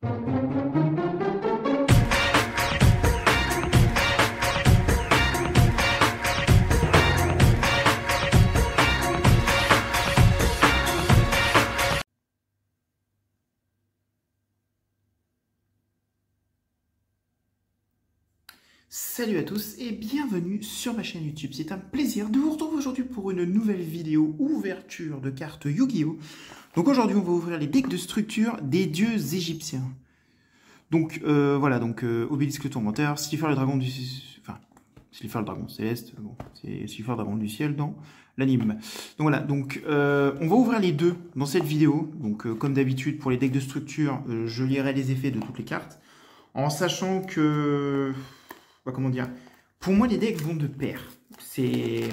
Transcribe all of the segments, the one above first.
Salut à tous et bienvenue sur ma chaîne YouTube. C'est un plaisir de vous retrouver aujourd'hui pour une nouvelle vidéo ouverture de cartes Yu-Gi-Oh! Donc aujourd'hui on va ouvrir les decks de structure des dieux égyptiens. Donc voilà, Obélisque le Tourmenteur, Slifer le dragon du... Enfin, Slifer le dragon céleste, bon, c'est Slifer le dragon du ciel dans l'anime. Donc voilà, on va ouvrir les deux dans cette vidéo. Donc comme d'habitude pour les decks de structure, je lirai les effets de toutes les cartes. En sachant que... comment dire, pour moi les decks vont de pair. C'est,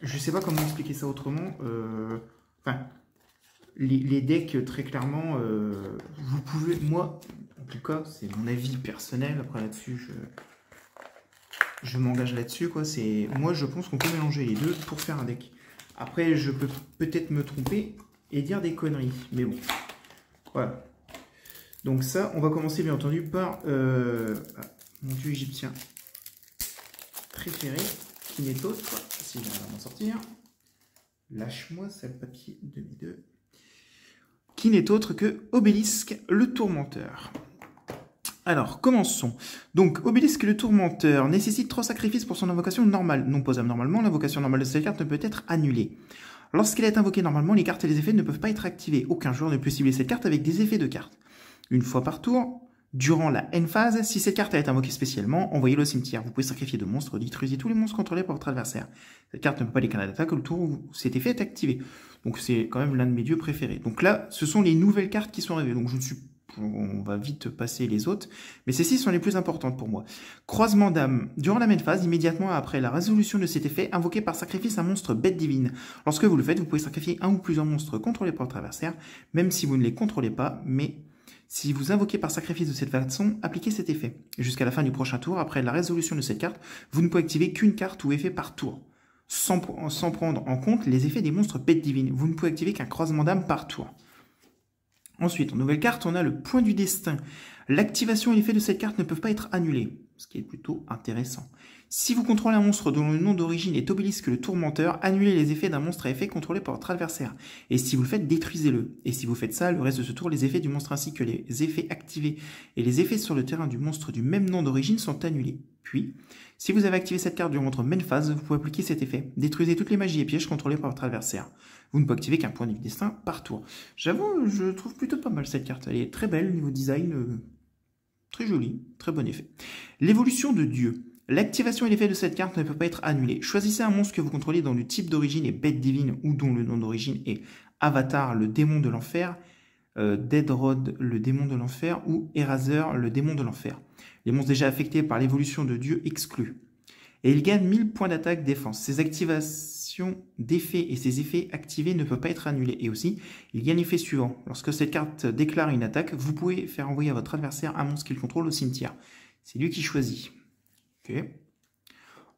je sais pas comment expliquer ça autrement. Enfin, les decks très clairement, vous pouvez, moi en tout cas c'est mon avis personnel. Après là-dessus je m'engage là-dessus quoi. C'est, moi je pense qu'on peut mélanger les deux pour faire un deck. Après je peux peut-être me tromper et dire des conneries, mais bon, voilà. Donc ça, on va commencer bien entendu par mon dieu égyptien préféré, qui n'est autre, si j'arrive à m'en sortir, lâche-moi sale papier 2002, qui n'est autre que Obélisque le Tourmenteur. Alors, commençons. Donc, Obélisque le Tourmenteur nécessite 3 sacrifices pour son invocation normale. Non posable normalement, l'invocation normale de cette carte ne peut être annulée. Lorsqu'elle est invoquée normalement, les cartes et les effets ne peuvent pas être activés. Aucun joueur ne peut cibler cette carte avec des effets de carte. Une fois par tour, durant la end phase, si cette carte est invoquée spécialement, envoyez-le au cimetière. Vous pouvez sacrifier 2 monstres, détruisez tous les monstres contrôlés par votre adversaire. Cette carte ne peut pas déclencher d'attaque au tour où cet effet est activé. Donc c'est quand même l'un de mes dieux préférés. Donc là, ce sont les nouvelles cartes qui sont arrivées. Donc on va vite passer les autres, mais celles-ci sont les plus importantes pour moi. Croisement d'âme. Durant la main phase, immédiatement après la résolution de cet effet, invoquez par sacrifice un monstre bête divine. Lorsque vous le faites, vous pouvez sacrifier un ou plusieurs monstres contrôlés par votre adversaire, même si vous ne les contrôlez pas, mais si vous invoquez par sacrifice de cette façon, appliquez cet effet. Jusqu'à la fin du prochain tour, après la résolution de cette carte, vous ne pouvez activer qu'une carte ou effet par tour, sans prendre en compte les effets des monstres bêtes divines. Vous ne pouvez activer qu'un croisement d'âme par tour. Ensuite, en nouvelle carte, on a le point du destin. L'activation et l'effet de cette carte ne peuvent pas être annulés, ce qui est plutôt intéressant. Si vous contrôlez un monstre dont le nom d'origine est Obélisque le Tourmenteur, annulez les effets d'un monstre à effet contrôlé par votre adversaire. Et si vous le faites, détruisez-le. Et si vous faites ça, le reste de ce tour, les effets du monstre ainsi que les effets activés et les effets sur le terrain du monstre du même nom d'origine sont annulés. Puis, si vous avez activé cette carte durant votre main phase, vous pouvez appliquer cet effet. Détruisez toutes les magies et pièges contrôlés par votre adversaire. Vous ne pouvez activer qu'un point du destin par tour. J'avoue, je trouve plutôt pas mal cette carte. Elle est très belle, niveau design, très jolie, très bon effet. L'évolution de Dieu. L'activation et l'effet de cette carte ne peut pas être annulé. Choisissez un monstre que vous contrôlez dont le type d'origine est bête divine ou dont le nom d'origine est Avatar, le démon de l'enfer, Deadrod, le démon de l'enfer, ou Eraser, le démon de l'enfer. Les monstres déjà affectés par l'évolution de Dieu exclus. Et il gagne 1000 points d'attaque défense. Ses activations d'effets et ses effets activés ne peuvent pas être annulés. Et aussi, il gagne l'effet suivant. Lorsque cette carte déclare une attaque, vous pouvez faire envoyer à votre adversaire un monstre qu'il contrôle au cimetière. C'est lui qui choisit. Ok.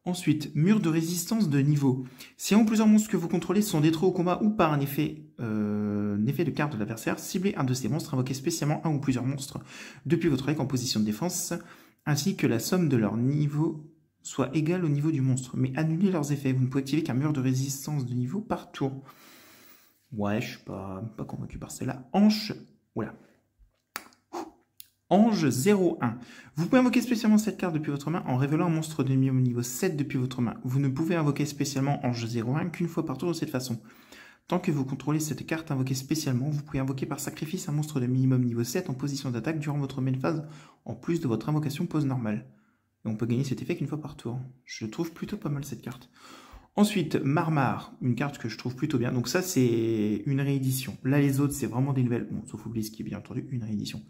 Ensuite, mur de résistance de niveau. Si un ou plusieurs monstres que vous contrôlez sont détruits au combat ou par un effet de carte de l'adversaire, ciblez un de ces monstres, invoquez spécialement un ou plusieurs monstres depuis votre deck en position de défense, ainsi que la somme de leur niveau soit égale au niveau du monstre, mais annulez leurs effets. Vous ne pouvez activer qu'un mur de résistance de niveau par tour. Ouais, je suis pas convaincu par celle-là. Ange 01. Vous pouvez invoquer spécialement cette carte depuis votre main en révélant un monstre de niveau 7 depuis votre main. Vous ne pouvez invoquer spécialement Ange 01 qu'une fois par tour de cette façon. Tant que vous contrôlez cette carte invoquée spécialement, vous pouvez invoquer par sacrifice un monstre de minimum niveau 7 en position d'attaque durant votre main phase, en plus de votre invocation pose normale. Et on peut gagner cet effet qu'une fois par tour. Je trouve plutôt pas mal cette carte. Ensuite, Marmar, une carte que je trouve plutôt bien. Donc ça, c'est une réédition. Là, les autres, c'est vraiment des nouvelles. Bon, sauf Obélisque qui est bien entendu une réédition.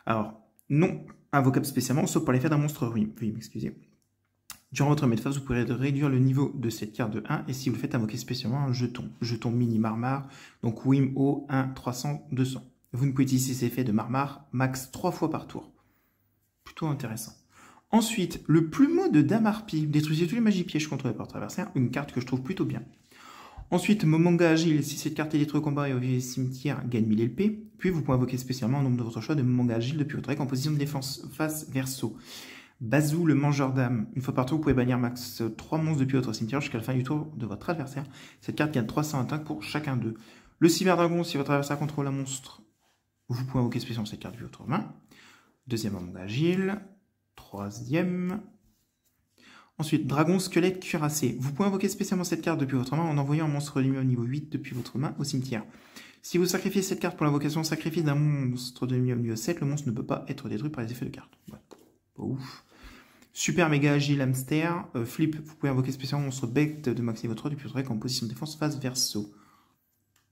Alors, non invocable spécialement, sauf pour l'effet d'un monstre ruine. Veuillez m'excuser. Durant votre main phase, vous pourrez réduire le niveau de cette carte de 1, et si vous le faites invoquer spécialement un jeton mini Marmar, donc Wim-O 1, 300, 200. Vous ne pouvez utiliser ces effets de Marmar max 3 fois par tour. Plutôt intéressant. Ensuite, le plumeau de Dame Harpie. Détruisez tous les magies pièges contrôlés par votre adversaire, une carte que je trouve plutôt bien. Ensuite, Momonga Agile, si cette carte est détruite au combat et au cimetière, gagne 1000 LP. Puis vous pouvez invoquer spécialement un nombre de votre choix de Momonga Agile depuis votre deck en position de défense face verso. Bazou, le mangeur d'âme. Une fois par tour, vous pouvez bannir max 3 monstres depuis votre cimetière jusqu'à la fin du tour de votre adversaire. Cette carte gagne 300 attaques pour chacun d'eux. Le cyberdragon, si votre adversaire contrôle un monstre, vous pouvez invoquer spécialement cette carte depuis votre main. Deuxième Momonga Agile. Troisième. Ensuite, Dragon Squelette Cuirassé. Vous pouvez invoquer spécialement cette carte depuis votre main en envoyant un monstre limité au niveau 8 depuis votre main au cimetière. Si vous sacrifiez cette carte pour l'invocation sacrifice d'un monstre de niveau 7, le monstre ne peut pas être détruit par les effets de carte. Ouais. Pas ouf. Super Méga Agile Hamster. Flip, vous pouvez invoquer spécialement un monstre bête de max niveau 3 depuis votre deck en position de défense face verso.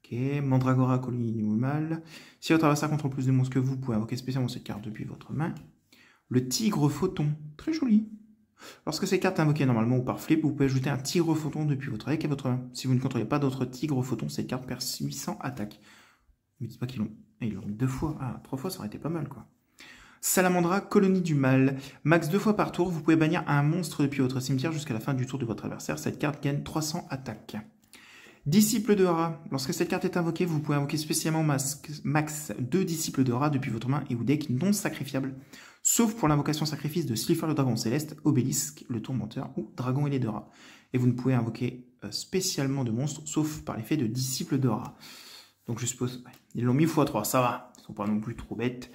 Ok. Mandragora Colonie niveau mal. Si votre adversaire contrôle plus de monstres que vous pouvez invoquer spécialement cette carte depuis votre main. Le Tigre Photon. Très joli. Lorsque cette carte est invoquée normalement ou par flip, vous pouvez ajouter un tigre photon depuis votre deck à votre main. Si vous ne contrôlez pas d'autres tigres photons, cette carte perd 800 attaques. Mais dites pas qu'ils l'ont. Ils l'ont mis 2 fois. Ah, 3 fois, ça aurait été pas mal, quoi. Salamandra, Colonie du Mal. Max 2 fois par tour, vous pouvez bannir un monstre depuis votre cimetière jusqu'à la fin du tour de votre adversaire. Cette carte gagne 300 attaques. Disciple de Ra. Lorsque cette carte est invoquée, vous pouvez invoquer spécialement max 2 disciples de Ra depuis votre main et ou deck non sacrifiables. Sauf pour l'invocation sacrifice de Slifer le dragon céleste, Obélisque le tourmenteur ou Dragon ailé de Ra. Et vous ne pouvez invoquer spécialement de monstres, sauf par l'effet de disciple de Ra. Donc je suppose, ouais, ils l'ont mis x3, ça va, ils sont pas non plus trop bêtes.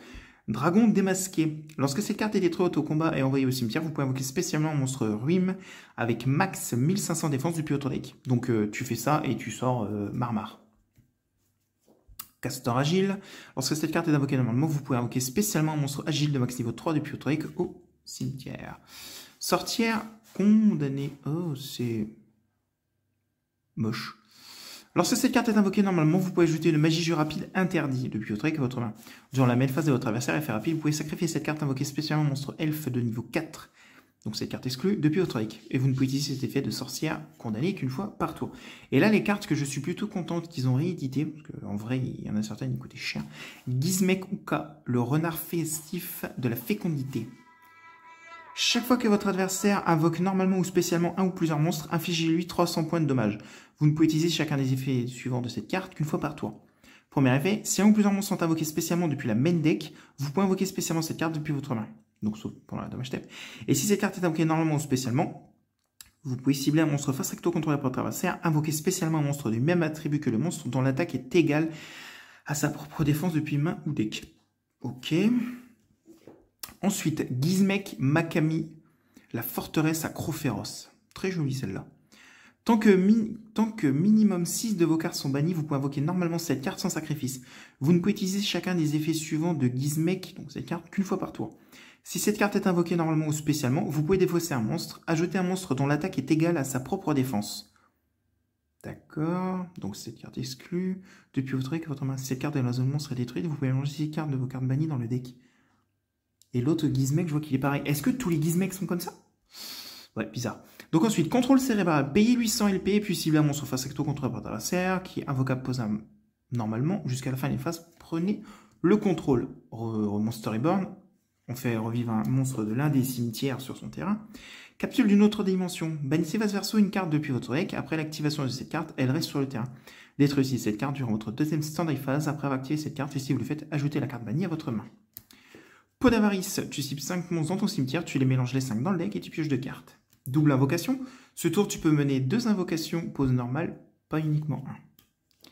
Dragon démasqué. Lorsque cette carte est détruite au combat et envoyée au cimetière, vous pouvez invoquer spécialement un monstre Ruim avec max 1500 défense depuis votre deck. Donc tu fais ça et tu sors Marmar. Castor Agile. Lorsque cette carte est invoquée normalement, vous pouvez invoquer spécialement un monstre agile de max niveau 3 depuis votre deck au cimetière. Sorcière condamnée. Oh, c'est moche. Lorsque cette carte est invoquée normalement, vous pouvez ajouter une magie jeu rapide interdit depuis votre deck à votre main. Durant la même phase de votre adversaire effet rapide, vous pouvez sacrifier cette carte invoquée spécialement un monstre elfe de niveau 4. Donc cette carte exclue depuis votre deck. Et vous ne pouvez utiliser cet effet de sorcière condamnée qu'une fois par tour. Et là, les cartes que je suis plutôt contente qu'ils ont réédité, parce qu'en vrai, il y en a certaines qui coûtaient cher. Gizmek Uka, le renard festif de la fécondité. Chaque fois que votre adversaire invoque normalement ou spécialement un ou plusieurs monstres, infligez-lui 300 points de dommages. Vous ne pouvez utiliser chacun des effets suivants de cette carte qu'une fois par tour. Premier effet, si un ou plusieurs monstres sont invoqués spécialement depuis la main deck, vous pouvez invoquer spécialement cette carte depuis votre main. Donc sauf pendant la dommage step. Et si cette carte est invoquée normalement ou spécialement, vous pouvez cibler un monstre face recto contrôlé par votre adversaire, invoquer spécialement un monstre du même attribut que le monstre dont l'attaque est égale à sa propre défense depuis main ou deck. Ok. Ensuite, Gizmek Makami, la forteresse à crocs féroces. Très jolie celle-là. Tant que minimum 6 de vos cartes sont bannies, vous pouvez invoquer normalement cette carte sans sacrifice. Vous ne pouvez utiliser chacun des effets suivants de Gizmek, donc cette carte, qu'une fois par tour. Si cette carte est invoquée normalement ou spécialement, vous pouvez défausser un monstre, ajouter un monstre dont l'attaque est égale à sa propre défense. D'accord, donc cette carte exclue. Depuis votre deck, votre main, si cette carte de la zone monstre est détruite, vous pouvez mélanger ces cartes de vos cartes bannies dans le deck. Et l'autre Gizmek, je vois qu'il est pareil. Est-ce que tous les Gizmek sont comme ça? Ouais, bizarre. Donc ensuite, contrôle cérébral, payez 800 LP, puis ciblez un monstre face recto contre votre adversaire, qui est invocable posable normalement, jusqu'à la fin des phases, prenez le contrôle. Monster Reborn, on fait revivre un monstre de l'un des cimetières sur son terrain. Capsule d'une autre dimension, bannissez face verso une carte depuis votre deck, après l'activation de cette carte, elle reste sur le terrain. Détruisez cette carte durant votre deuxième standby phase, après avoir activé cette carte, et si vous le faites, ajoutez la carte bannie à votre main. Pot d'avarice, tu cibles 5 monstres dans ton cimetière, tu les mélanges les 5 dans le deck et tu pioches 2 cartes. Double invocation, ce tour tu peux mener 2 invocations, pose normale, pas uniquement 1.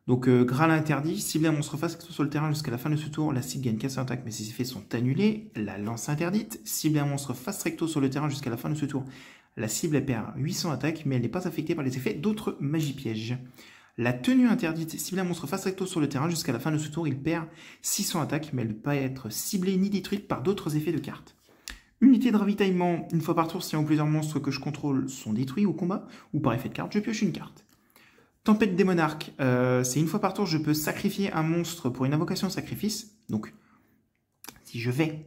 Donc Graal interdit, cibler un monstre face recto sur le terrain jusqu'à la fin de ce tour, la cible gagne 400 attaques mais ses effets sont annulés. La lance interdite, cibler un monstre face recto sur le terrain jusqu'à la fin de ce tour, la cible elle perd 800 attaques mais elle n'est pas affectée par les effets d'autres magies pièges. La tenue interdite, cibler un monstre face recto sur le terrain jusqu'à la fin de ce tour, il perd 600 attaques, mais elle ne peut pas être ciblée ni détruite par d'autres effets de cartes. Unité de ravitaillement, une fois par tour, si un ou plusieurs monstres que je contrôle sont détruits au combat, ou par effet de carte, je pioche une carte. Tempête des monarques, c'est une fois par tour, je peux sacrifier un monstre pour une invocation sacrifice, donc si je vais...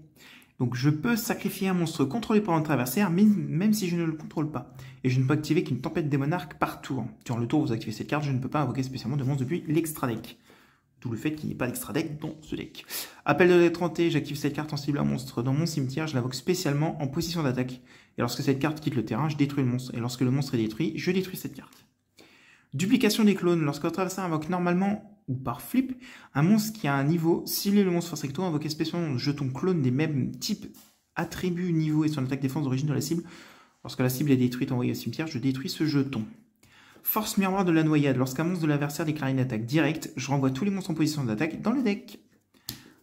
Donc je peux sacrifier un monstre contrôlé par notre adversaire, même si je ne le contrôle pas. Et je ne peux activer qu'une tempête des monarques par tour. Durant le tour où vous activez cette carte, je ne peux pas invoquer spécialement de monstre depuis l'extra deck. D'où le fait qu'il n'y ait pas d'extra deck dans ce deck. Appel de l'étranté, j'active cette carte en ciblant un monstre dans mon cimetière, je l'invoque spécialement en position d'attaque. Et lorsque cette carte quitte le terrain, je détruis le monstre. Et lorsque le monstre est détruit, je détruis cette carte. Duplication des clones. Lorsque votre adversaire invoque normalement ou par flip un monstre qui a un niveau, ciblez le monstre force recto, invoquez spécialement un jeton clone des mêmes types, attributs, niveau et son attaque défense d'origine de la cible. Lorsque la cible est détruite, envoyée au cimetière, je détruis ce jeton. Force miroir de la noyade. Lorsqu'un monstre de l'adversaire déclare une attaque directe, je renvoie tous les monstres en position d'attaque dans le deck.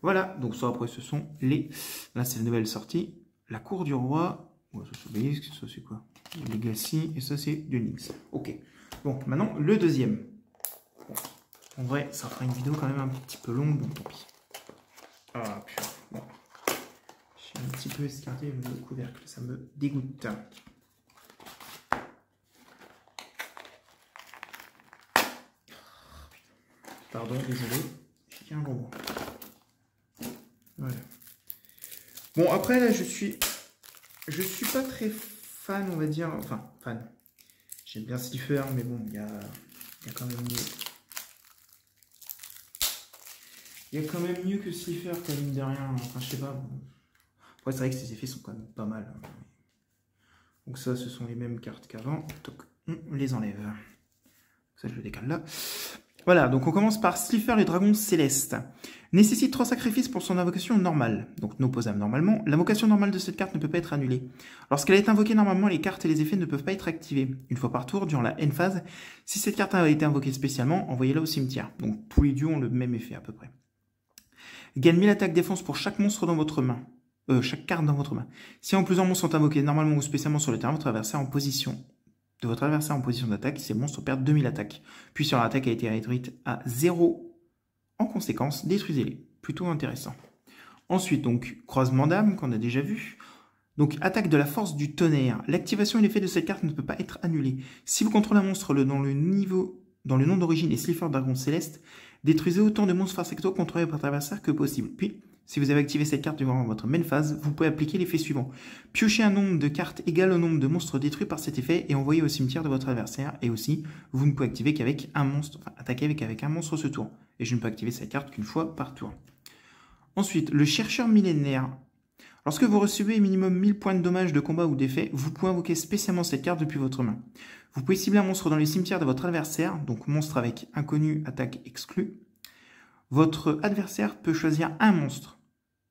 Voilà, donc ça après ce sont les... Là c'est la nouvelle sortie. La cour du roi. Ouais, ça c'est Obélisque, ça c'est quoi? Legacy, et ça c'est Dionys. Ok. Bon, maintenant le deuxième. Bon. En vrai, ça fera une vidéo quand même un petit peu longue, donc tant pis. Ah putain, bon. J'ai un petit peu escarté le couvercle, ça me dégoûte. Pardon, désolé. J'ai un gros. Voilà. Bon, après là, je suis pas très fan, on va dire. Enfin, fan. J'aime bien Slifer, mais bon, il y a quand même mieux. Il y a quand même mieux que Slifer, quand même de rien. Enfin, je sais pas. Après, c'est vrai que ces effets sont quand même pas mal. Donc ça, ce sont les mêmes cartes qu'avant. Donc, on les enlève. Ça, je le décale là. Voilà, donc on commence par Slifer, les dragons célestes. Nécessite 3 sacrifices pour son invocation normale, donc non posable normalement. L'invocation normale de cette carte ne peut pas être annulée. Lorsqu'elle est invoquée normalement, les cartes et les effets ne peuvent pas être activés. Une fois par tour, durant la end phase, si cette carte a été invoquée spécialement, envoyez-la au cimetière. Donc tous les dieux ont le même effet à peu près. Gagne 1000 attaques défense pour chaque monstre dans votre main. Chaque carte dans votre main. Si en plusieurs monstres sont invoqués normalement ou spécialement sur le terrain, votre adversaire en position d'attaque, ces monstres perdent 2000 attaques. Puis sur l'attaque a été réduite à 0, en conséquence, détruisez-les. Plutôt intéressant. Ensuite, donc, croisement d'âme, qu'on a déjà vu. Donc, attaque de la force du tonnerre. L'activation et l'effet de cette carte ne peut pas être annulée. Si vous contrôlez un monstre dont le nom d'origine est Slifer Dragon Céleste, détruisez autant de monstres force recto contrôlés par votre adversaire que possible. Puis, si vous avez activé cette carte durant votre main phase, vous pouvez appliquer l'effet suivant. Piochez un nombre de cartes égal au nombre de monstres détruits par cet effet et envoyer au cimetière de votre adversaire. Et aussi, vous ne pouvez activer qu'avec un monstre, enfin, attaquer avec un monstre ce tour. Et je ne peux activer cette carte qu'une fois par tour. Ensuite, le chercheur millénaire. Lorsque vous recevez minimum 1000 points de dommages de combat ou d'effet, vous pouvez invoquer spécialement cette carte depuis votre main. Vous pouvez cibler un monstre dans le cimetière de votre adversaire, donc monstre avec inconnu, attaque exclue. Votre adversaire peut choisir un monstre,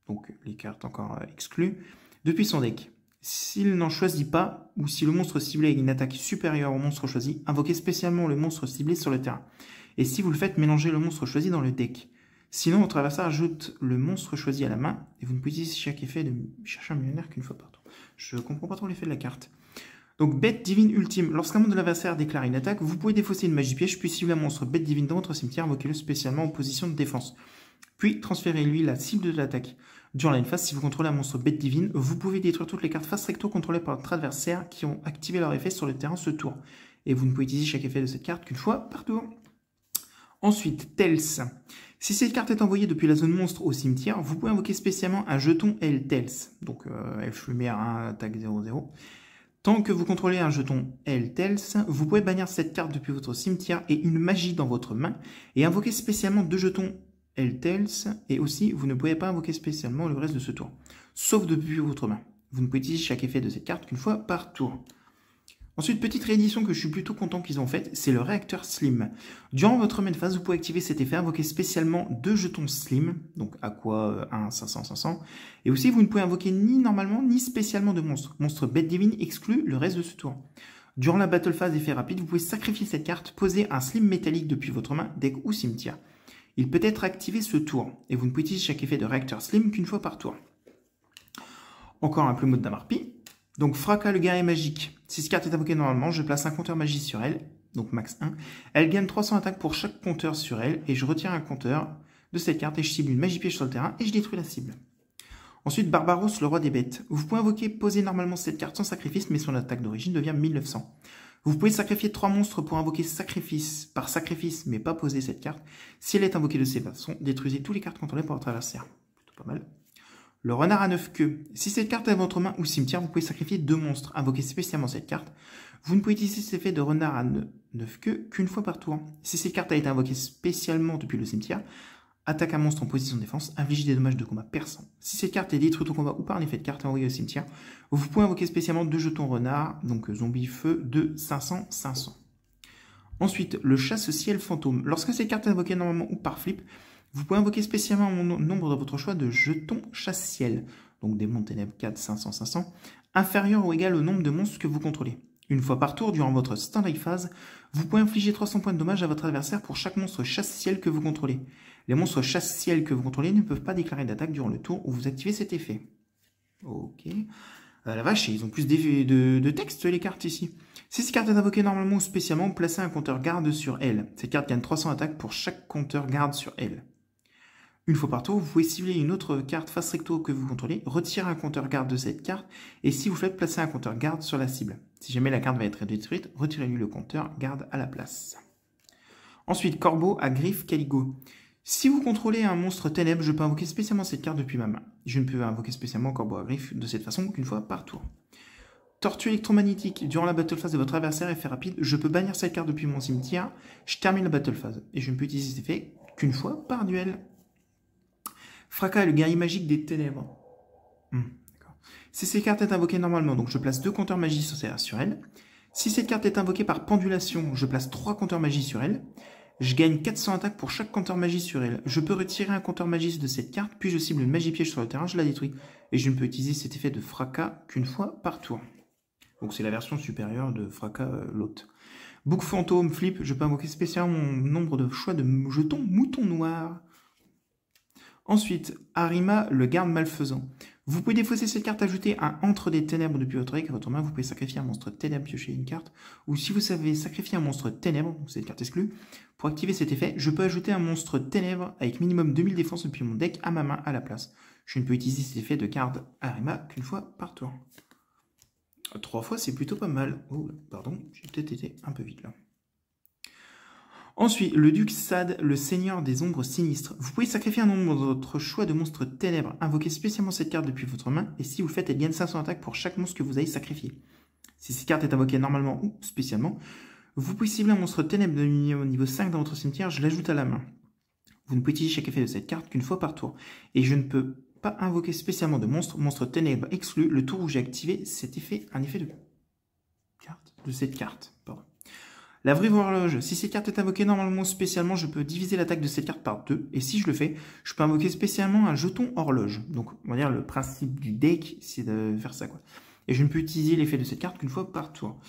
donc les cartes encore exclues, depuis son deck. S'il n'en choisit pas, ou si le monstre ciblé a une attaque supérieure au monstre choisi, invoquez spécialement le monstre ciblé sur le terrain. Et si vous le faites, mélangez le monstre choisi dans le deck. Sinon, votre adversaire ajoute le monstre choisi à la main, et vous ne pouvez utiliser chaque effet de chercher un millionnaire qu'une fois par tour. Je comprends pas trop l'effet de la carte. Donc, bête divine ultime. Lorsqu'un monstre de l'adversaire déclare une attaque, vous pouvez défausser une magie piège, puis cibler un monstre bête divine dans votre cimetière, invoquez-le spécialement en position de défense. Puis, transférez-lui la cible de l'attaque. Durant la phase, si vous contrôlez un monstre bête divine, vous pouvez détruire toutes les cartes face recto contrôlées par votre adversaire qui ont activé leur effet sur le terrain ce tour. Et vous ne pouvez utiliser chaque effet de cette carte qu'une fois par tour. Ensuite, Tels. Si cette carte est envoyée depuis la zone monstre au cimetière, vous pouvez invoquer spécialement un jeton L Tels. Donc, Elfe Lumière 1, attaque 0-0. Tant que vous contrôlez un jeton L Tels, vous pouvez bannir cette carte depuis votre cimetière et une magie dans votre main et invoquer spécialement 2 jetons L Tels, et aussi vous ne pouvez pas invoquer spécialement le reste de ce tour, sauf depuis votre main. Vous ne pouvez utiliser chaque effet de cette carte qu'une fois par tour. Ensuite, petite réédition que je suis plutôt content qu'ils ont faite, c'est le réacteur Slim. Durant votre main phase, vous pouvez activer cet effet, invoquer spécialement 2 jetons Slim, donc Aqua 1, 500, 500, et aussi vous ne pouvez invoquer ni normalement ni spécialement de monstres. Monstre bête divine exclut le reste de ce tour. Durant la battle phase effet rapide, vous pouvez sacrifier cette carte, poser un Slim métallique depuis votre main, deck ou cimetière. Il peut être activé ce tour, et vous ne pouvez utiliser chaque effet de réacteur Slim qu'une fois par tour. Encore un Plumeau d'Amarpi. Donc Fracas le guerrier magique. Si cette carte est invoquée normalement, je place un compteur magie sur elle, donc max 1. Elle gagne 300 attaques pour chaque compteur sur elle, et je retire un compteur de cette carte, et je cible une magie piège sur le terrain, et je détruis la cible. Ensuite, Barbaros, le roi des bêtes. Vous pouvez invoquer, poser normalement cette carte sans sacrifice, mais son attaque d'origine devient 1900. Vous pouvez sacrifier 3 monstres pour invoquer sacrifice par sacrifice, mais pas poser cette carte. Si elle est invoquée de ces façons, détruisez toutes les cartes contrôlées par votre adversaire. Plutôt pas mal. Le renard à 9 queues. Si cette carte est dans votre main ou cimetière, vous pouvez sacrifier 2 monstres. Invoquez spécialement cette carte. Vous ne pouvez utiliser cet effet de renard à 9 queues qu'une fois par tour. Si cette carte a été invoquée spécialement depuis le cimetière, attaque un monstre en position de défense, inflige des dommages de combat perçants. Si cette carte est détruite au combat ou par un effet de carte envoyée au cimetière, vous pouvez invoquer spécialement 2 jetons renard, donc zombie feu de 500-500. Ensuite, le chasse-ciel fantôme. Lorsque cette carte est invoquée normalement ou par flip, vous pouvez invoquer spécialement un nombre de votre choix de jetons chasse-ciel, donc démons de ténèbres 4, 500, 500, inférieur ou égal au nombre de monstres que vous contrôlez. Une fois par tour, durant votre stand-by phase, vous pouvez infliger 300 points de dommage à votre adversaire pour chaque monstre chasse-ciel que vous contrôlez. Les monstres chasse-ciel que vous contrôlez ne peuvent pas déclarer d'attaque durant le tour où vous activez cet effet. Ok. La vache, ils ont plus de texte les cartes ici. Si cette carte est invoquée normalement ou spécialement, placez un compteur garde sur elle. Cette carte gagne 300 attaques pour chaque compteur garde sur elle. Une fois par tour, vous pouvez cibler une autre carte face recto que vous contrôlez, retirer un compteur garde de cette carte, et si vous faites, placer un compteur garde sur la cible. Si jamais la carte va être détruite, retirez-lui le compteur garde à la place. Ensuite, Corbeau à griffe Caligo. Si vous contrôlez un monstre ténèbres, je peux invoquer spécialement cette carte depuis ma main. Je ne peux invoquer spécialement Corbeau à griffe de cette façon qu'une fois par tour. Tortue électromagnétique. Durant la battle phase de votre adversaire, effet rapide, je peux bannir cette carte depuis mon cimetière. Je termine la battle phase. Et je ne peux utiliser cet effet qu'une fois par duel. Fracas est le guerrier magique des ténèbres. Si cette carte est invoquée normalement, donc je place 2 compteurs magie sur elle. Si cette carte est invoquée par pendulation, je place 3 compteurs magie sur elle. Je gagne 400 attaques pour chaque compteur magie sur elle. Je peux retirer un compteur magie de cette carte, puis je cible une magie piège sur le terrain, je la détruis. Et je ne peux utiliser cet effet de fracas qu'une fois par tour. Donc c'est la version supérieure de fracas l'autre. Boucle fantôme, flip, je peux invoquer spécialement mon nombre de choix de jetons mouton noir. Ensuite, Arima, le garde malfaisant. Vous pouvez défausser cette carte, ajouter un entre des ténèbres depuis votre deck à votre main. Vous pouvez sacrifier un monstre ténèbres, piocher une carte. Ou si vous savez sacrifier un monstre ténèbres, cette carte exclue, pour activer cet effet, je peux ajouter un monstre ténèbres avec minimum 2000 défense depuis mon deck à ma main à la place. Je ne peux utiliser cet effet de garde Arima qu'une fois par tour. 3 fois, c'est plutôt pas mal. Oh, pardon, j'ai peut-être été un peu vite là. Ensuite, le duc Sad, le seigneur des ombres sinistres. Vous pouvez sacrifier un nombre de votre choix de monstres ténèbres. Invoquez spécialement cette carte depuis votre main, et si vous le faites, elle gagne 500 attaques pour chaque monstre que vous avez sacrifié. Si cette carte est invoquée normalement ou spécialement, vous pouvez cibler un monstre ténèbres de niveau 5 dans votre cimetière, je l'ajoute à la main. Vous ne pouvez utiliser chaque effet de cette carte qu'une fois par tour. Et je ne peux pas invoquer spécialement de monstre ténèbres exclu, le tour où j'ai activé cet effet, un effet de cette carte. Pardon. La Vrive horloge, si cette carte est invoquée normalement ou spécialement, je peux diviser l'attaque de cette carte par 2. Et si je le fais, je peux invoquer spécialement un jeton horloge. Donc, on va dire le principe du deck, c'est de faire ça, quoi. Et je ne peux utiliser l'effet de cette carte qu'une fois par tour.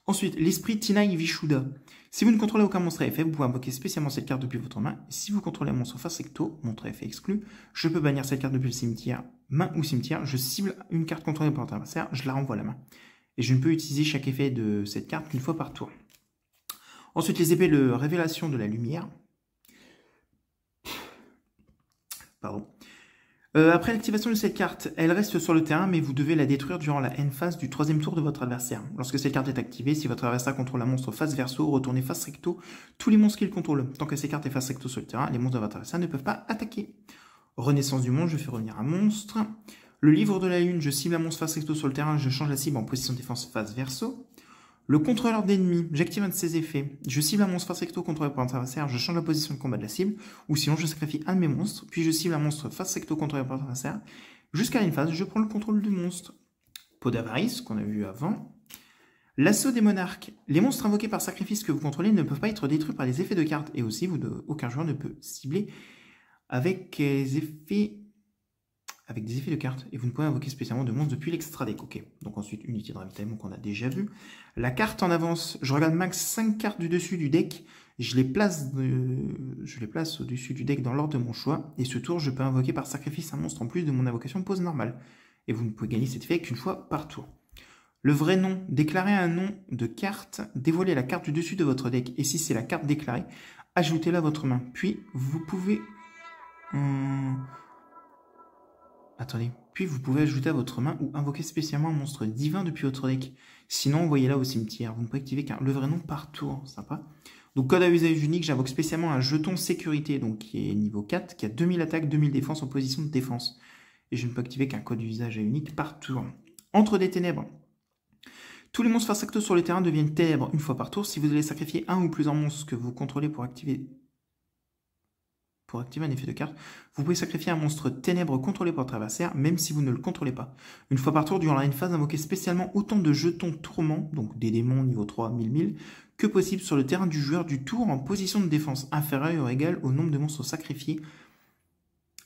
Ensuite, l'esprit Tinaï Vishuda. Si vous ne contrôlez aucun monstre à effet, vous pouvez invoquer spécialement cette carte depuis votre main. Si vous contrôlez un monstre face recto, monstre à effet exclu, je peux bannir cette carte depuis le cimetière, main ou cimetière. Je cible une carte contrôlée par votre adversaire, je la renvoie à la main. Et je ne peux utiliser chaque effet de cette carte qu'une fois par tour. Ensuite, les épées de révélation de la lumière. Pardon. Après l'activation de cette carte, elle reste sur le terrain, mais vous devez la détruire durant la end phase du 3e tour de votre adversaire. Lorsque cette carte est activée, si votre adversaire contrôle un monstre face verso, retournez face recto tous les monstres qu'il contrôle. Tant que cette carte est face recto sur le terrain, les monstres de votre adversaire ne peuvent pas attaquer. Renaissance du monde, je fais revenir un monstre. Le livre de la lune, je cible un monstre face recto sur le terrain, je change la cible en position de défense face verso. Le contrôleur d'ennemis, j'active un de ses effets. Je cible un monstre face recto contrôlé par votre adversaire, je change la position de combat de la cible, ou sinon je sacrifie un de mes monstres, puis je cible un monstre face recto contrôlé par votre adversaire. Jusqu'à une phase, je prends le contrôle du monstre. Peau d'avarice, qu'on a vu avant. L'assaut des monarques. Les monstres invoqués par sacrifice que vous contrôlez ne peuvent pas être détruits par les effets de cartes, et aussi aucun joueur ne peut cibler avec des effets de cartes, et vous ne pouvez invoquer spécialement de monstres depuis l'extra deck. Ok, donc ensuite, unité de ravitaillement qu'on a déjà vu. La carte en avance, je regarde max 5 cartes du dessus du deck, je les place au-dessus du deck dans l'ordre de mon choix, et ce tour, je peux invoquer par sacrifice un monstre en plus de mon invocation pose normale. Et vous ne pouvez gagner cet effet qu'une fois par tour. Le vrai nom, déclarez un nom de carte, dévoilez la carte du dessus de votre deck, et si c'est la carte déclarée, ajoutez-la à votre main. Puis, vous pouvez... Attendez, puis vous pouvez ajouter à votre main ou invoquer spécialement un monstre divin depuis votre deck. Sinon, envoyez-la au cimetière. Vous ne pouvez activer qu'un le vrai nom par tour, sympa. Donc, code à usage unique, j'invoque spécialement un jeton sécurité, donc qui est niveau 4, qui a 2000 attaques, 2000 défense en position de défense. Et je ne peux activer qu'un code d'usage unique par tour. Entre des ténèbres. Tous les monstres face recto sur le terrain deviennent ténèbres une fois par tour. Si vous allez sacrifier un ou plusieurs monstres que vous contrôlez pour activer un effet de carte, vous pouvez sacrifier un monstre ténèbres contrôlé par votre adversaire, même si vous ne le contrôlez pas. Une fois par tour, durant la phase, invoquez spécialement autant de jetons tourments, donc des démons niveau 3, 1000, que possible sur le terrain du joueur du tour en position de défense inférieure ou égale au nombre de monstres sacrifiés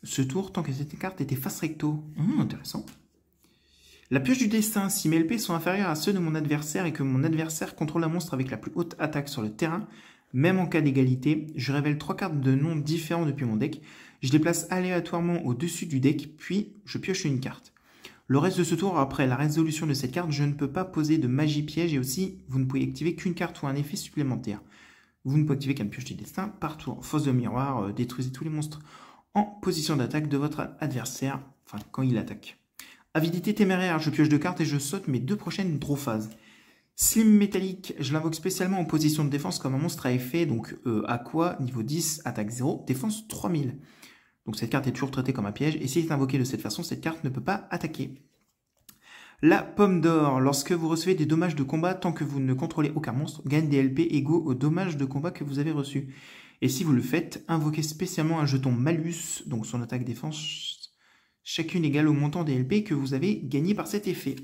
ce tour tant que cette carte était face recto. Intéressant. La pioche du destin. Si mes LP sont inférieurs à ceux de mon adversaire et que mon adversaire contrôle un monstre avec la plus haute attaque sur le terrain, même en cas d'égalité, je révèle 3 cartes de noms différents depuis mon deck. Je les place aléatoirement au-dessus du deck, puis je pioche une carte. Le reste de ce tour, après la résolution de cette carte, je ne peux pas poser de magie piège et aussi, vous ne pouvez activer qu'une carte ou un effet supplémentaire. Vous ne pouvez activer qu'une pioche du destin par tour. Force de miroir, détruisez tous les monstres en position d'attaque de votre adversaire, enfin quand il attaque. Avidité téméraire, je pioche 2 cartes et je saute mes 2 prochaines draw phases. Slim métallique, je l'invoque spécialement en position de défense comme un monstre à effet, donc Aqua, niveau 10, attaque 0, défense 3000. Donc cette carte est toujours traitée comme un piège, et s'il est invoqué de cette façon, cette carte ne peut pas attaquer. La pomme d'or, lorsque vous recevez des dommages de combat, tant que vous ne contrôlez aucun monstre, gagne des LP égaux aux dommages de combat que vous avez reçus. Et si vous le faites, invoquez spécialement un jeton malus, donc son attaque défense, chacune égale au montant des LP que vous avez gagné par cet effet.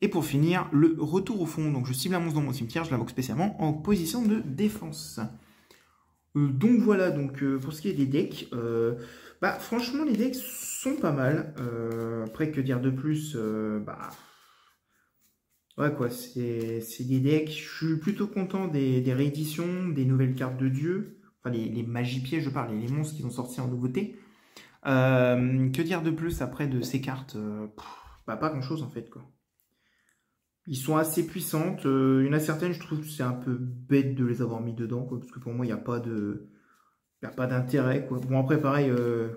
Et pour finir, le retour au fond, donc je cible un monstre dans mon cimetière, je l'invoque spécialement en position de défense. Donc voilà, donc pour ce qui est des decks, franchement les decks sont pas mal. Après, que dire de plus, ouais quoi, c'est des decks, je suis plutôt content des rééditions, des nouvelles cartes de dieu, enfin les magies pièges je parle, les monstres qui sont sortis en nouveauté. Que dire de plus après de ces cartes, pas grand chose en fait quoi. Ils sont assez puissantes. Il y en a certaines, je trouve que c'est un peu bête de les avoir mis dedans, quoi, parce que pour moi, il n'y a pas d'intérêt. Bon, après, pareil,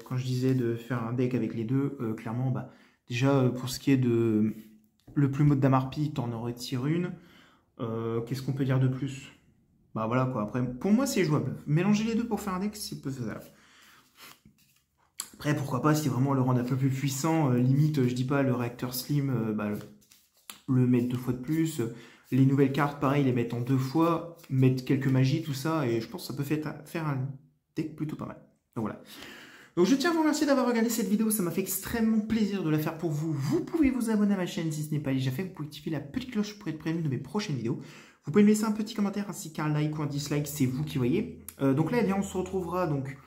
quand je disais de faire un deck avec les deux, clairement, déjà, pour ce qui est de le plumeau de Damarpi, t'en en retires une. Qu'est-ce qu'on peut dire de plus? Voilà, quoi. Après, pour moi, c'est jouable. Mélanger les deux pour faire un deck, c'est peu faisable. Après, pourquoi pas, si vraiment le rendre un peu plus puissant, limite, je dis pas le réacteur slim, le mettre 2 fois de plus, les nouvelles cartes pareil les mettre en 2 fois, mettre quelques magies, tout ça, et je pense que ça peut faire un deck plutôt pas mal. Donc voilà. Donc je tiens à vous remercier d'avoir regardé cette vidéo, ça m'a fait extrêmement plaisir de la faire pour vous. Vous pouvez vous abonner à ma chaîne si ce n'est pas déjà fait, vous pouvez activer la petite cloche pour être prévenu de mes prochaines vidéos. Vous pouvez me laisser un petit commentaire ainsi qu'un like ou un dislike, c'est vous qui voyez. Donc là, eh bien, on se retrouvera donc,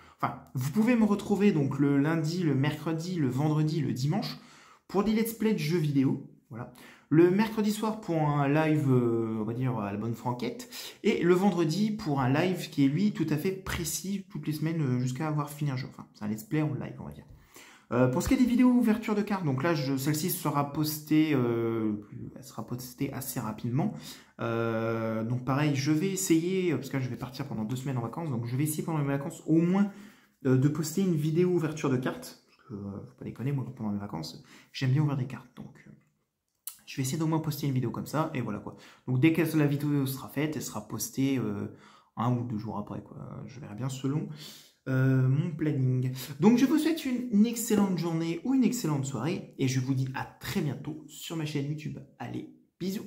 vous pouvez me retrouver donc le lundi, le mercredi, le vendredi, le dimanche pour des let's play de jeux vidéo. Voilà. Le mercredi soir pour un live, on va dire, à la bonne franquette. Et le vendredi pour un live qui est, lui, tout à fait précis, toutes les semaines, jusqu'à avoir fini un jeu. Enfin, c'est un let's play en live, on va dire. Pour ce qui est des vidéos ouverture de cartes, donc là, celle-ci sera postée, elle sera postée assez rapidement. Donc pareil, je vais essayer, parce que là, je vais partir pendant 2 semaines en vacances, donc je vais essayer pendant mes vacances, au moins, de poster une vidéo ouverture de cartes. Parce que, faut pas déconner, moi, pendant mes vacances, j'aime bien ouvrir des cartes, donc... je vais essayer d'au moins poster une vidéo comme ça, et voilà quoi. Donc dès que la vidéo sera faite, elle sera postée 1 ou 2 jours après, quoi. Je verrai bien selon mon planning. Donc je vous souhaite une excellente journée ou une excellente soirée, et je vous dis à très bientôt sur ma chaîne YouTube. Allez, bisous!